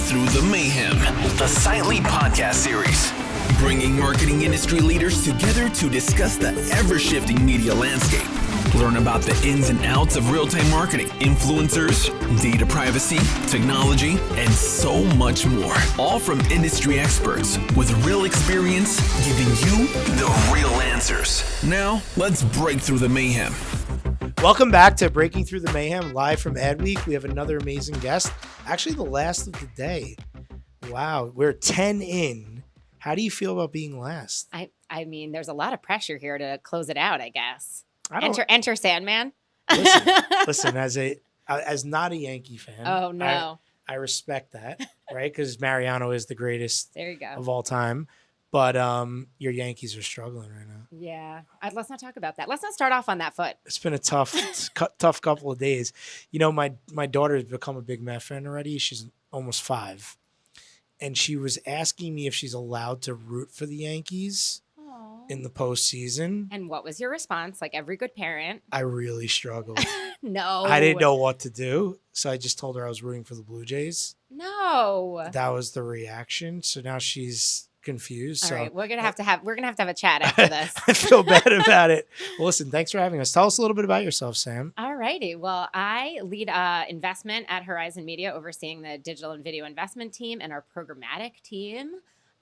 Through the Mayhem, the Site Lead podcast series, bringing marketing industry leaders together to discuss the ever-shifting media landscape. Learn about the ins and outs of real-time marketing, influencers, data privacy, technology, and so much more. All from industry experts with real experience, giving you the real answers. Now, let's break through the mayhem. Welcome back to Breaking Through the Mayhem, live from Adweek. We have another amazing guest, actually the last of the day. Wow, we're 10 in. How do you feel about being last? I mean, there's a lot of pressure here to close it out, I guess. Enter Sandman. Listen, as not a Yankee fan. Oh, no. I respect that, right? Because Mariano is the greatest there you go. of all time. But your Yankees are struggling right now. Yeah. Let's not talk about that. Let's not start off on that foot. It's been a tough couple of days. You know, my daughter has become a big Met fan already. She's almost 5. And she was asking me if she's allowed to root for the Yankees in the postseason. And what was your response? Like every good parent. I really struggled. No. I didn't know what to do. So I just told her I was rooting for the Blue Jays. No. That was the reaction. So now she's confused. All so right, we're gonna have to have a chat after this. I feel bad about it. Well, listen, thanks for having us. Tell us a little bit about yourself, Sam. All righty. Well, I lead investment at Horizon Media, overseeing the digital and video investment team and our programmatic team.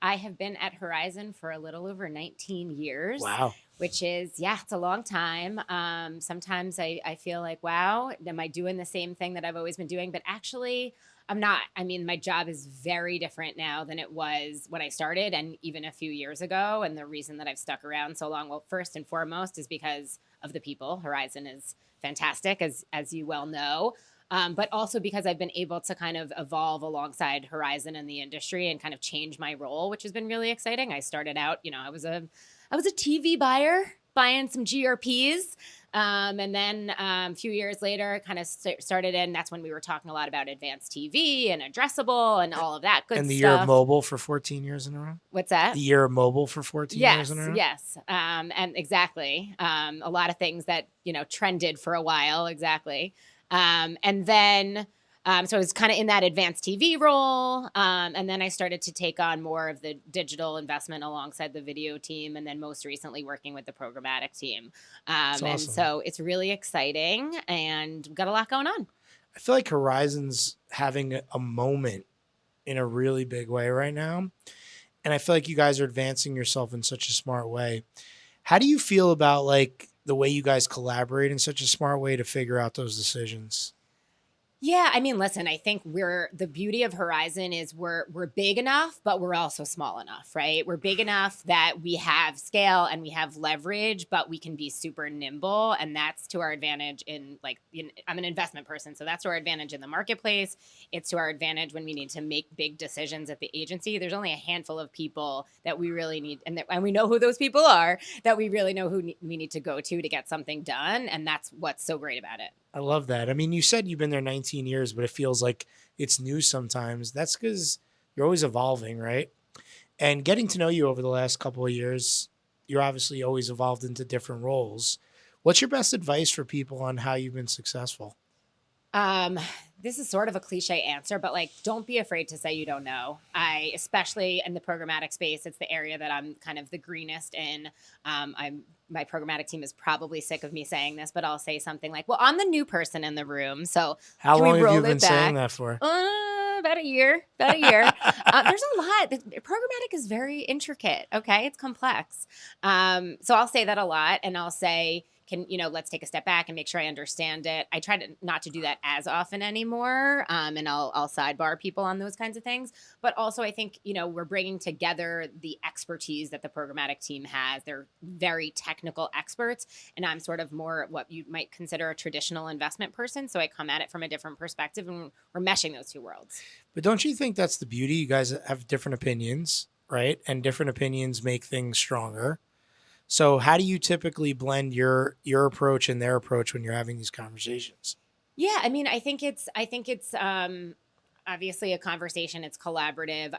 I have been at Horizon for a little over 19 years. Wow. Which is, it's a long time. Sometimes I feel like, wow, am I doing the same thing that I've always been doing? But actually, I'm not. I mean, my job is very different now than it was when I started and even a few years ago. And the reason that I've stuck around so long, well, first and foremost, is because of the people. Horizon is fantastic, as you well know. But also because I've been able to kind of evolve alongside Horizon and the industry and kind of change my role, which has been really exciting. I started out, I was a TV buyer, buying some GRPs. And then a few years later, kind of started in, that's when we were talking a lot about advanced TV and addressable and all of that good stuff. And the year of mobile for 14 years in a row? What's that? The year of mobile for 14 years in a row? Yes. And exactly. A lot of things that, trended for a while. Exactly. And then, so I was kind of in that advanced TV role. And then I started to take on more of the digital investment alongside the video team. And then most recently working with the programmatic team. Awesome. And so it's really exciting and got a lot going on. I feel like Horizon's having a moment in a really big way right now. And I feel like you guys are advancing yourself in such a smart way. How do you feel about the way you guys collaborate in such a smart way to figure out those decisions? Yeah, I mean, listen, I think the beauty of Horizon is we're big enough, but we're also small enough, right? We're big enough that we have scale and we have leverage, but we can be super nimble. And that's to our advantage I'm an investment person. So that's to our advantage in the marketplace. It's to our advantage when we need to make big decisions at the agency. There's only a handful of people that we really need. And we know who those people are, that we really know who we need to go to get something done. And that's what's so great about it. I love that. I mean, you said you've been there 19 years, but it feels like it's new sometimes. That's because you're always evolving, right? And getting to know you over the last couple of years, you're obviously always evolved into different roles. What's your best advice for people on how you've been successful? This is sort of a cliche answer, but don't be afraid to say you don't know. Especially in the programmatic space, it's the area that I'm kind of the greenest in. My programmatic team is probably sick of me saying this, but I'll say something like, well, I'm the new person in the room. So how long have you been saying that for? About a year. There's a lot. Programmatic is very intricate. Okay. It's complex. So I'll say that a lot, and I'll say, let's take a step back and make sure I understand it. I try not to do that as often anymore. And I'll sidebar people on those kinds of things. But also I think, we're bringing together the expertise that the programmatic team has. They're very technical experts. And I'm sort of more what you might consider a traditional investment person. So I come at it from a different perspective, and we're meshing those two worlds. But don't you think that's the beauty? You guys have different opinions, right? And different opinions make things stronger. So how do you typically blend your approach and their approach when you're having these conversations? Yeah, I mean, I think it's obviously a conversation. It's collaborative.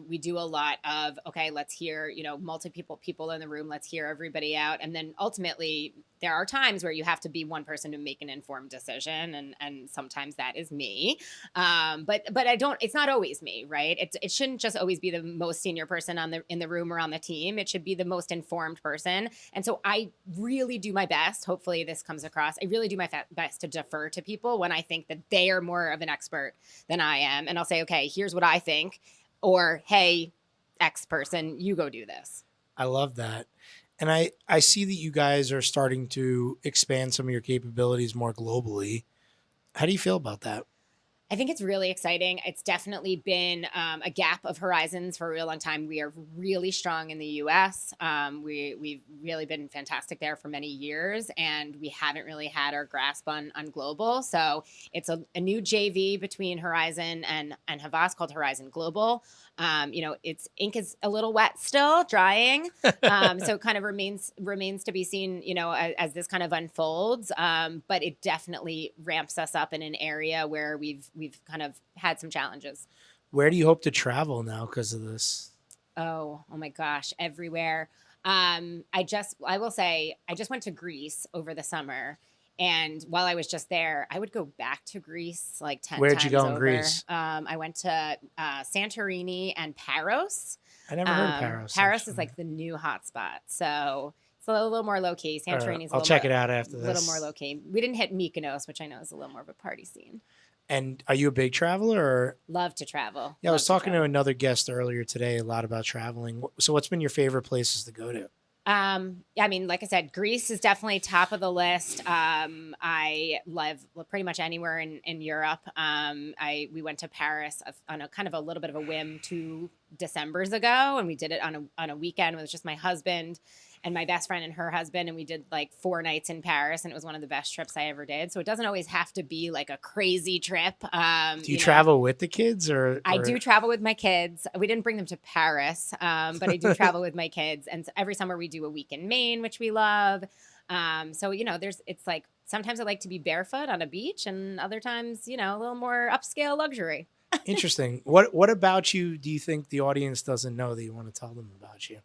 We do a lot of, okay, let's hear, multiple people in the room. Let's hear everybody out. And then ultimately there are times where you have to be one person to make an informed decision, and sometimes that is me. But it's not always me, right? It shouldn't just always be the most senior person in the room or on the team. It should be the most informed person. And so I really do my best. Hopefully this comes across. I really do my best to defer to people when I think that they are more of an expert than I am. And I'll say, okay, here's what I think, or, hey, X person, you go do this. I love that. And I see that you guys are starting to expand some of your capabilities more globally. How do you feel about that? I think it's really exciting. It's definitely been a gap of horizons for a real long time. We are really strong in the U.S. We've really been fantastic there for many years, and we haven't really had our grasp on global. So it's a new JV between Horizon and Havas called Horizon Global. Its ink is a little wet still, drying. So it kind of remains to be seen, as this kind of unfolds. But it definitely ramps us up in an area where we've kind of had some challenges. Where do you hope to travel now because of this? Oh my gosh, everywhere. I will say, I just went to Greece over the summer. And while I was just there, I would go back to Greece like 10 Where'd times you go in over. Greece? I went to Santorini and Paros. I never heard of Paros. Paros is like the new hotspot. So it's a little more low key. Santorini's I'll check it out after this. A little more low key. We didn't hit Mykonos, which I know is a little more of a party scene. And are you a big traveler? Or? Love to travel. Yeah, I was talking to another guest earlier today a lot about traveling. So what's been your favorite places to go to? I mean, like I said, Greece is definitely top of the list. I love pretty much anywhere in Europe. We went to Paris on a kind of a little bit of a whim 2 Decembers ago, and we did it on a weekend with just my husband and my best friend and her husband, and we did like 4 nights in Paris, and it was one of the best trips I ever did. So it doesn't always have to be like a crazy trip. Do you travel with the kids, or? I do travel with my kids. We didn't bring them to Paris, but I do travel with my kids, and so every summer we do a week in Maine, which we love. So it's like sometimes I like to be barefoot on a beach, and other times, a little more upscale luxury. Interesting. What about you do you think the audience doesn't know that you want to tell them about you?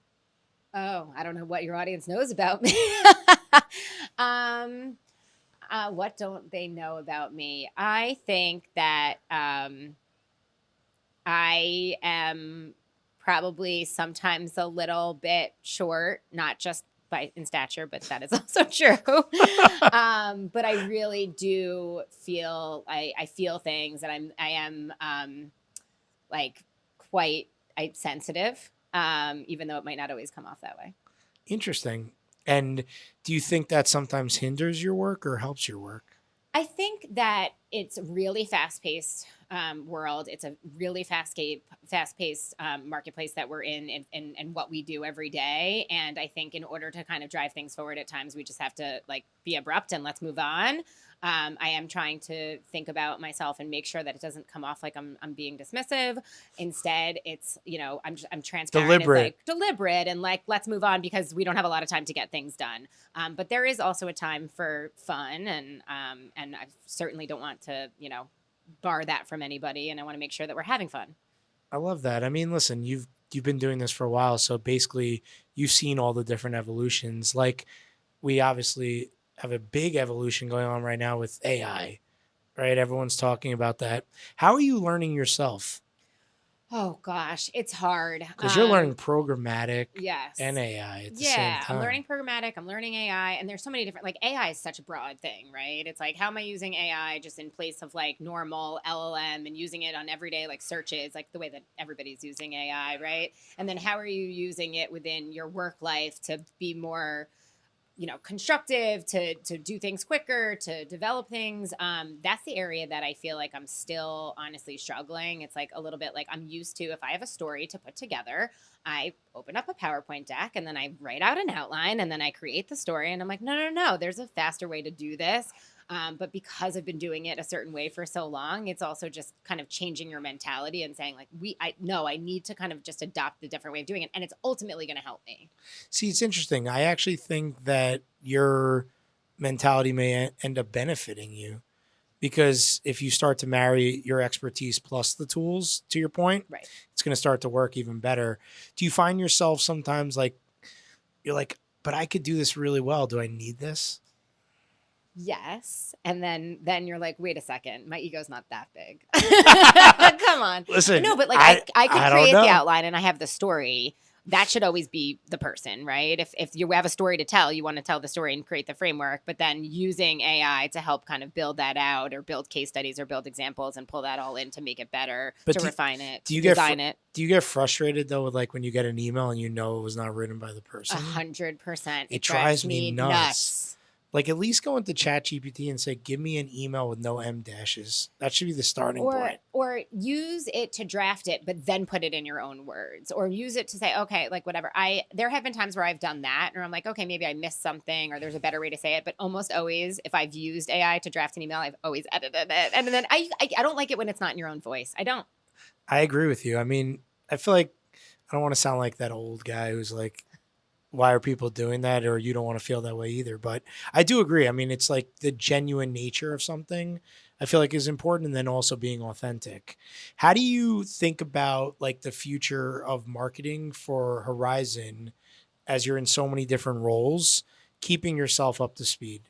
Oh, I don't know what your audience knows about me. What don't they know about me? I think that I am probably sometimes a little bit short, not just in stature, but that is also true. But I really do feel, I feel things, and I am like quite sensitive. Even though it might not always come off that way. Interesting. And do you think that sometimes hinders your work or helps your work? I think that it's really fast-paced world. It's a really fast-paced marketplace that we're in and what we do every day. And I think in order to kind of drive things forward at times, we just have to like be abrupt and let's move on. I am trying to think about myself and make sure that it doesn't come off like I'm being dismissive. Instead, it's, I'm transparent. Deliberate. It's like deliberate and like, let's move on because we don't have a lot of time to get things done. But there is also a time for fun, and I certainly don't want to, bar that from anybody. And I want to make sure that we're having fun. I love that. I mean, listen, you've been doing this for a while. So basically you've seen all the different evolutions. Like we obviously have a big evolution going on right now with AI, right? Everyone's talking about that. How are you learning yourself? Oh gosh, it's hard. Because you're learning programmatic yes. and AI at the same time. I'm learning programmatic, I'm learning AI, and there's so many different, like AI is such a broad thing, right? It's like, how am I using AI just in place of like normal LLM and using it on everyday like searches, like the way that everybody's using AI, right? And then how are you using it within your work life to be more constructive, to do things quicker, to develop things. That's the area that I feel like I'm still honestly struggling. It's like a little bit like I'm used to, if I have a story to put together, I open up a PowerPoint deck and then I write out an outline and then I create the story. And I'm like, no, there's a faster way to do this. But because I've been doing it a certain way for so long, it's also just kind of changing your mentality and saying like, I need to kind of just adopt the different way of doing it. And it's ultimately going to help me. See, it's interesting. I actually think that your mentality may end up benefiting you, because if you start to marry your expertise plus the tools, to your point, right, it's going to start to work even better. Do you find yourself sometimes like, you're like, but I could do this really well. Do I need this? Yes. And then you're like, wait a second, my ego's not that big. Come on. Listen, No, but like I could I don't create know. the outline and I have the story. That should always be the person, right? If you have a story to tell, you want to tell the story and create the framework, but then using AI to help kind of build that out or build case studies or build examples and pull that all in to make it better, But refine it, do you design it. Do you get frustrated though with like when you get an email and you know it was not written by the person? 100%. It drives me nuts. Like at least go into ChatGPT and say, give me an email with no M dashes. That should be the starting point. Or use it to draft it, but then put it in your own words, or use it to say, okay, like whatever. There have been times where I've done that, or I'm like, okay, maybe I missed something, or there's a better way to say it. But almost always, if I've used AI to draft an email, I've always edited it, and then I don't like it when it's not in your own voice. I don't. I agree with you. I mean, I feel like I don't want to sound like that old guy who's like, why are people doing that? Or you don't want to feel that way either. But I do agree. I mean, it's like the genuine nature of something I feel like is important, and then also being authentic. How do you think about like the future of marketing for Horizon as you're in so many different roles, keeping yourself up to speed?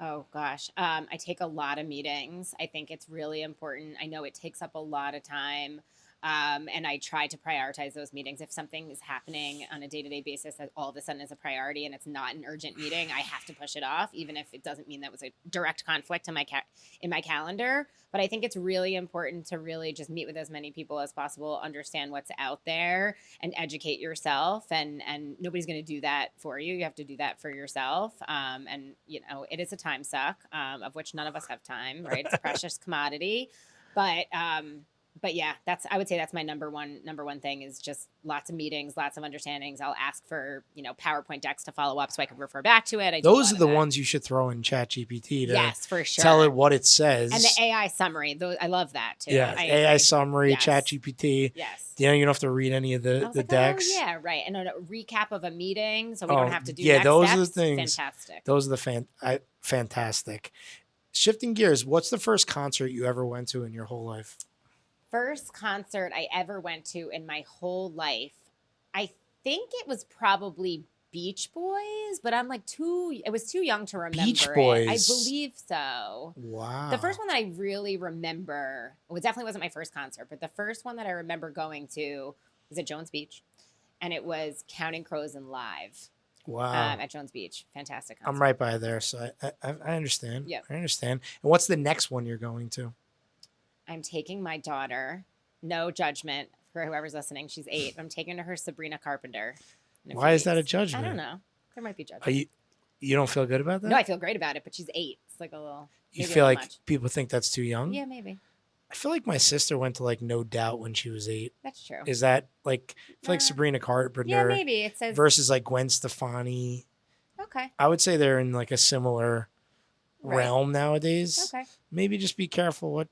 Oh gosh. I take a lot of meetings. I think it's really important. I know it takes up a lot of time. And I try to prioritize those meetings. If something is happening on a day-to-day basis that all of a sudden is a priority and it's not an urgent meeting, I have to push it off, even if it doesn't mean that was a direct conflict in my calendar. But I think it's really important to really just meet with as many people as possible, understand what's out there, and educate yourself. And nobody's going to do that for you. You have to do that for yourself. And you know, it is a time suck, of which none of us have time, right? It's a precious commodity. But yeah, I would say that's my number one thing is just lots of meetings, lots of understandings. I'll ask for, PowerPoint decks to follow up so I can refer back to it. Those are the ones you should throw in ChatGPT to yes, for sure. tell it what it says. And the AI summary, I love that too. Yeah, AI summary, yes. ChatGPT. Yes. You don't have to read any of the decks. Oh, yeah, right. And a recap of a meeting so we don't have to do next those steps. Are the things. Fantastic. Those are the fantastic. Shifting gears, what's the first concert you ever went to in your whole life? First concert I ever went to in my whole life, I think it was probably Beach Boys, but I'm like I was too young to remember Beach Boys. it. I believe so. Wow. The first one that I really remember, it definitely wasn't my first concert, but the first one that I remember going to was at Jones Beach, and it was Counting Crows and Live. Wow. At Jones Beach. Fantastic concert. I'm right by there, so I understand. Yeah. I understand. And what's the next one you're going to? I'm taking my daughter, no judgment for whoever's listening. She's 8. I'm taking her Sabrina Carpenter. Why is that a judgment? I don't know. There might be judgment. You don't feel good about that? No, I feel great about it, but she's 8. It's like a little. You feel like people think that's too young? Yeah, maybe. I feel like my sister went to like No Doubt when she was 8. That's true. Is that like, I feel like Sabrina Carpenter yeah, maybe. It says versus like Gwen Stefani. Okay. I would say they're in like a similar realm nowadays. Okay. Maybe just be careful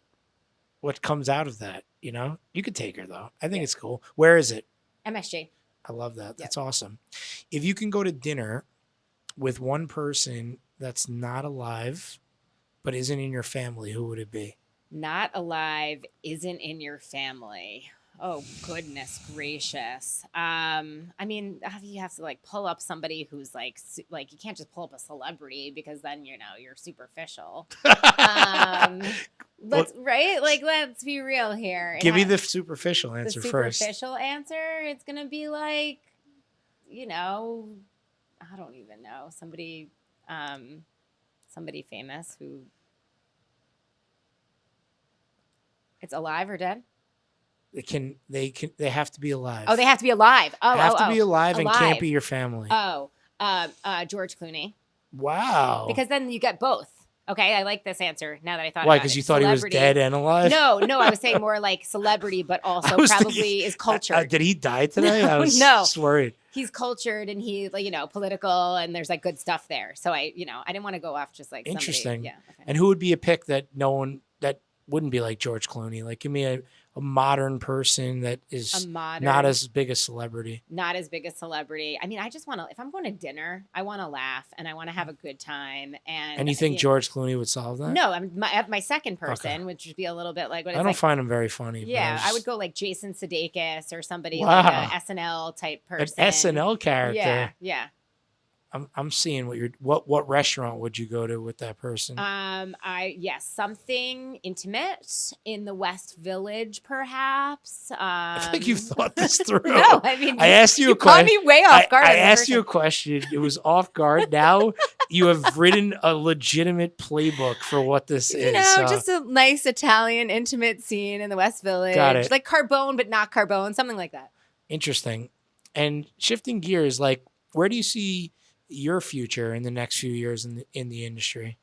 what comes out of that, You could take her though. I think it's cool. Where is it? MSG. I love that. That's awesome. If you can go to dinner with one person that's not alive but isn't in your family, who would it be? Not alive, isn't in your family. Oh, goodness gracious. I mean, you have to like pull up somebody who's like you can't just pull up a celebrity because then, you're superficial. Let's be real here. Give me the superficial answer first. The superficial answer, it's going to be like, I don't even know. Somebody famous who it's alive or dead? They have to be alive. Oh, they have to be alive. Oh, have to be alive and can't be your family. George Clooney. Wow. Because then you get both. Okay, I like this answer now that I thought Why? Because you thought he was dead and alive? No, I was saying more like celebrity, but also probably is cultured. Did he die today? I was just worried. He's cultured and he's political and there's like good stuff there. So I didn't want to go off just like interesting. Somebody, yeah. Okay. And who would be a pick that that wouldn't be like George Clooney? Like, give me a modern person that is not as big a celebrity. Not as big a celebrity. I mean, I just want to, if I'm going to dinner, I want to laugh and I want to have a good time. And you think George Clooney would solve that? No, my second person, which would be a little bit like, I don't find him very funny. Yeah, I would go like Jason Sudeikis or somebody like a SNL type person. An SNL character. Yeah. I'm seeing what restaurant would you go to with that person? Something intimate in the West Village, perhaps. I think you've thought this through. No, I mean, I asked you a caught question. me way off guard. I asked you a question. It was off guard. Now you have written a legitimate playbook for what this is. Just a nice Italian intimate scene in the West Village. Got it. Like Carbone, but not Carbone, something like that. Interesting. And shifting gears, like, where do you see your future in the next few years in the industry?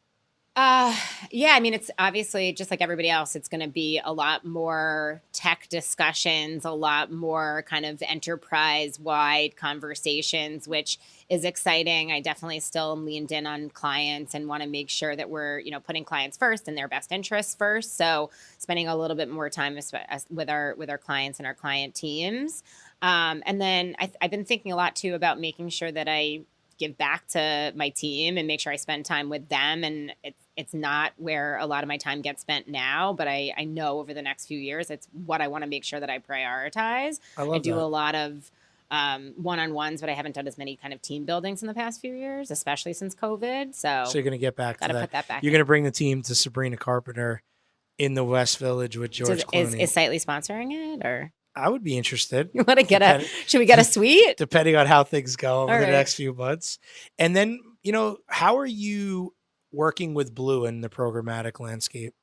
I mean, it's obviously just like everybody else, it's going to be a lot more tech discussions, a lot more kind of enterprise wide conversations, which is exciting. I definitely still am leaned in on clients and want to make sure that we're, putting clients first and their best interests first. So spending a little bit more time with our clients and our client teams. And then I've been thinking a lot too about making sure that I give back to my team and make sure I spend time with them. And it's not where a lot of my time gets spent now, but I know over the next few years, it's what I want to make sure that I prioritize. I do a lot of one-on-ones, but I haven't done as many kind of team buildings in the past few years, especially since COVID. So you're going to get back to that. Put that back. You're going to bring the team to Sabrina Carpenter in the West Village with George Clooney. Is Sightly sponsoring it, or? I would be interested. You want to should we get a suite? Depending on how things go over All the right. next few months. And then, how are you working with Blue in the programmatic landscape?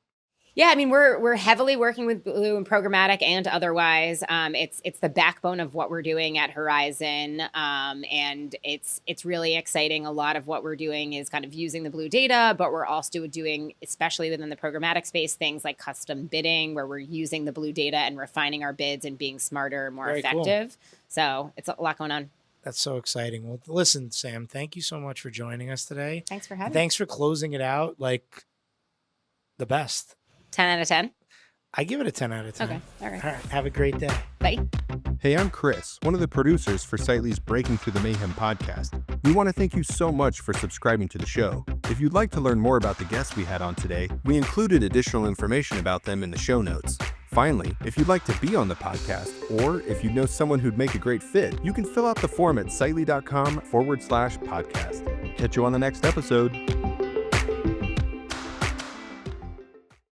Yeah, I mean, we're heavily working with Blue and programmatic and otherwise. It's the backbone of what we're doing at Horizon, and it's really exciting. A lot of what we're doing is kind of using the Blue data, but we're also doing, especially within the programmatic space, things like custom bidding, where we're using the Blue data and refining our bids and being smarter, more Very effective. Cool. So it's a lot going on. That's so exciting. Well, listen, Sam, thank you so much for joining us today. Thanks for having me. Thanks for closing it out like the best. 10 out of 10? I give it a 10 out of 10. Okay. All right. Have a great day. Bye. Hey, I'm Chris, one of the producers for Sightly's Breaking Through the Mayhem podcast. We want to thank you so much for subscribing to the show. If you'd like to learn more about the guests we had on today, we included additional information about them in the show notes. Finally, if you'd like to be on the podcast, or if you know someone who'd make a great fit, you can fill out the form at sightly.com/podcast. Catch you on the next episode.